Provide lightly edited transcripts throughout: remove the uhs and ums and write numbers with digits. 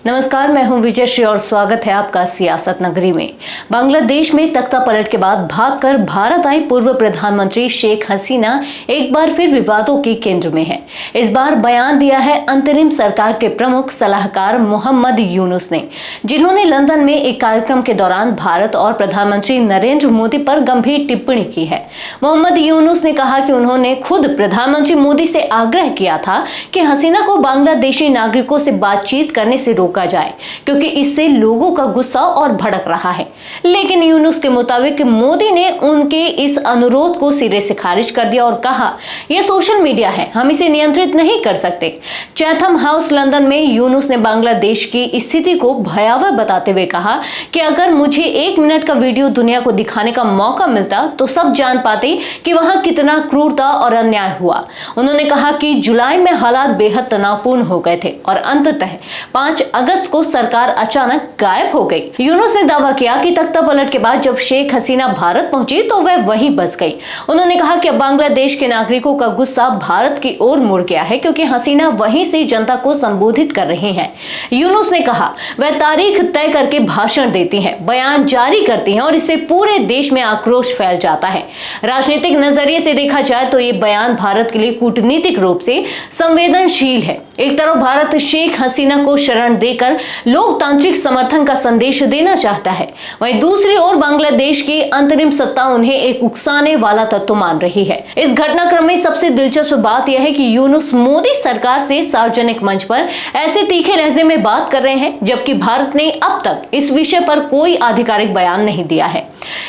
नमस्कार, मैं हूं विजय श्री और स्वागत है आपका सियासत नगरी में। बांग्लादेश में तख्ता पलट के बाद भागकर भारत आई पूर्व प्रधानमंत्री शेख हसीना एक बार फिर विवादों के केंद्र में है। इस बार बयान दिया है अंतरिम सरकार के प्रमुख सलाहकार मोहम्मद यूनुस ने, जिन्होंने लंदन में एक कार्यक्रम के दौरान भारत और प्रधानमंत्री नरेंद्र मोदी पर गंभीर टिप्पणी की है। मोहम्मद यूनुस ने कहा कि उन्होंने खुद प्रधानमंत्री मोदी से आग्रह किया था कि हसीना को बांग्लादेशी नागरिकों से बातचीत करने से रोका जाए, क्योंकि इससे लोगों का गुस्सा और भड़क रहा है। लेकिन यूनुस के मुताबिक मोदी ने उनके इस अनुरोध को सिरे से खारिज कर दिया और कहा, यह सोशल मीडिया है, हम इसे नियंत्रित नहीं कर सकते। चैथम हाउस लंदन में यूनुस ने बांग्लादेश की स्थिति को भयावह बताते हुए कहा कि अगर मुझे 1 मिनट का वीडियो दुनिया को दिखाने का मौका मिलता तो सब जान पाते कि वहां कितना क्रूरता और अन्याय हुआ। उन्होंने कहा कि जुलाई में हालात बेहद तनावपूर्ण हो गए थे और अंततः 5 अगस्त को सरकार अचानक गायब हो गई। यूनुस ने दावा किया कि तख्ता पलट के बाद जब शेख हसीना भारत पहुंची तो वह वहीं बस गई। उन्होंने कहा कि बांग्लादेश के नागरिकों का गुस्सा भारत की ओर मुड़ गया है, क्योंकि हसीना वहीं से जनता को संबोधित कर रही हैं। यूनुस ने कहा, वह तारीख तय करके भाषण देती हैं, बयान जारी करती हैं और इससे पूरे देश में आक्रोश फैल जाता है। राजनीतिक नजरिए से देखा जाए तो ये बयान भारत के लिए कूटनीतिक रूप से संवेदनशील है। एक तरफ भारत शेख हसीना को शरण देकर लोकतांत्रिक समर्थन का संदेश देना चाहता है, वहीं दूसरी ओर बांग्लादेश की अंतरिम सत्ता उन्हें एक उकसाने वाला तत्व मान रही है। इस घटनाक्रम में सबसे दिलचस्प बात यह है कि यूनुस मोदी सरकार से सार्वजनिक मंच पर ऐसे तीखे लहजे में बात कर रहे हैं, जबकि भारत ने अब तक इस विषय पर कोई आधिकारिक बयान नहीं दिया है।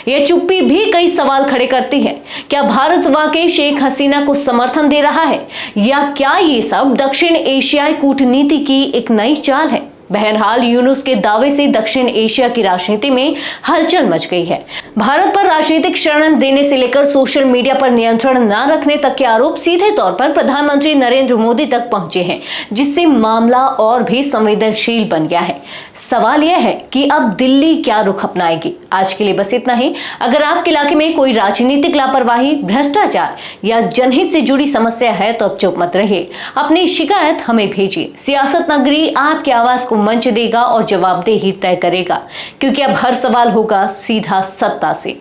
यह चुप्पी भी कई सवाल खड़े करती है। क्या भारत वाकई शेख हसीना को समर्थन दे रहा है, या क्या ये सब दक्षिण एशियाई कूटनीति की एक नई चाल है? बहरहाल यूनुस के दावे से दक्षिण एशिया की राजनीति में हलचल मच गई है। भारत पर राजनीतिक शरण देने से लेकर सोशल मीडिया पर नियंत्रण न रखने तक के आरोप सीधे तौर पर प्रधानमंत्री नरेंद्र मोदी तक पहुंचे हैं, जिससे मामला और भी संवेदनशील बन गया है। सवाल यह है कि अब दिल्ली क्या रुख अपनाएगी। आज के लिए बस इतना ही। अगर आपके इलाके में कोई राजनीतिक लापरवाही, भ्रष्टाचार या जनहित से जुड़ी समस्या है तो अब चुप मत रहिए, अपनी शिकायत हमें भेजिए। सियासत नगरी आपकी आवाज को मंच देगा और जवाबदेही तय करेगा, क्योंकि अब हर सवाल होगा सीधा सत्ता से।